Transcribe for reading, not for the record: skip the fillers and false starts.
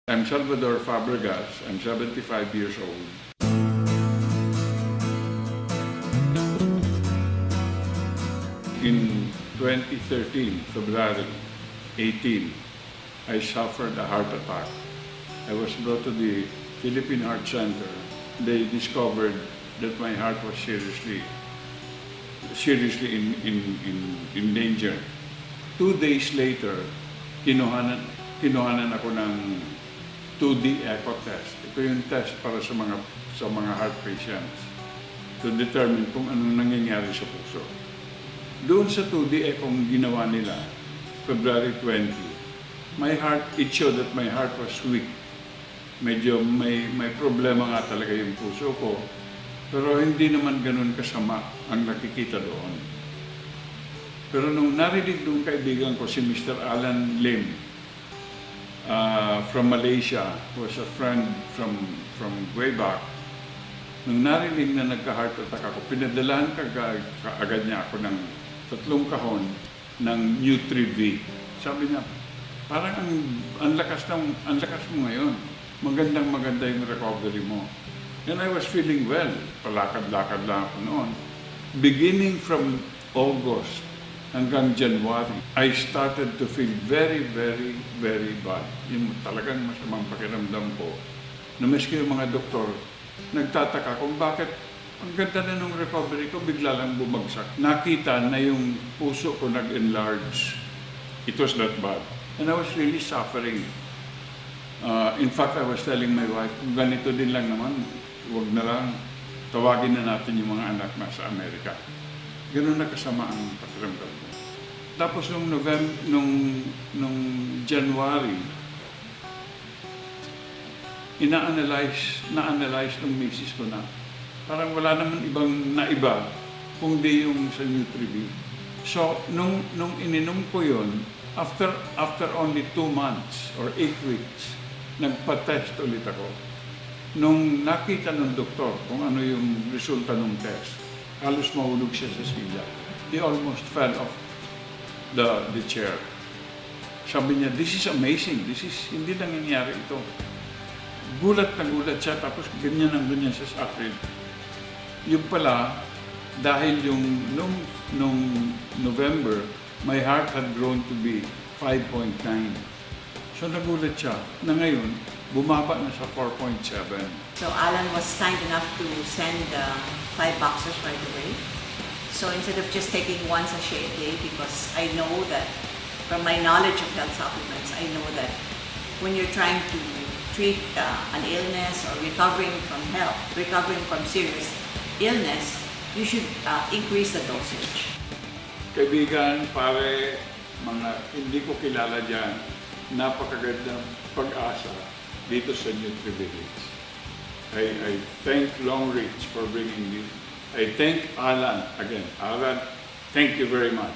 I'm Salvador Fabregas. I'm 75 years old. In 2013, February 18, I suffered a heart attack. I was brought to the Philippine Heart Center. They discovered that my heart was seriously in danger. 2 days later, kinuhanan ako ng 2D echo test. Ito yung test para sa mga heart patients to determine kung anong nangyayari sa puso. Doon sa 2D echo ginawa nila, February 20, it showed that my heart was weak. Medyo may problema nga talaga yung puso ko. Pero hindi naman ganun kasama ang nakikita doon. Pero nung narinig doon kaibigan ko si Mr. Alan Lim, from Malaysia, who was a friend from way back, nung narinig na nagka-heart attack ako, pinadalahan agad niya ako ng 3 kahon ng Nutri-V. Sabi niya, parang ang lakas mo ngayon. Maganda yung recovery mo. And I was feeling well. Palakad-lakad lang ako noon. Beginning from August hanggang January, I started to feel very bad. Yung talagang masamang pakiramdam ko. Na maski yung mga doktor, nagtataka kung bakit ang ganda na nung recovery ko, bigla lang bumagsak. Nakita na yung puso ko nag-enlarge. It was that bad. And I was really suffering. In fact, I was telling my wife, kung ganito din lang naman, huwag na lang, tawagin na natin yung mga anak na sa Amerika. Ganun na kasama ang pakiramdam ko. Tapos nung January, na-analyze ng misis ko na parang wala naman ibang naiba kundi yung sa Nutri-V. So, nung ininom ko yun, after only 2 months or 8 weeks, nagpa-test ulit ako. Nung nakita ng doktor kung ano yung resulta ng test, halos mahulog siya sa silla. He almost fell off the chair. Sabi niya, this is amazing. Hindi nangyayari ito. Gulat na gulat siya, tapos ganyan siya sa akin. Yung pala, dahil nung November, my heart had grown to be 5.9. So nagulat siya na ngayon, bumaba na sa 4.7. So Alan was kind enough to send 5 boxes right away. So instead of just taking 1 sachet a day, because I know that from my knowledge of health supplements, I know that when you're trying to treat an illness or recovering from serious illness, you should increase the dosage. Kaibigan, pare, mga hindi ko kilala dyan, napakagandang pag-asa dito sa Nutri-Village. I thank Longreach for bringing this. I thank Alan again. Alan, thank you very much.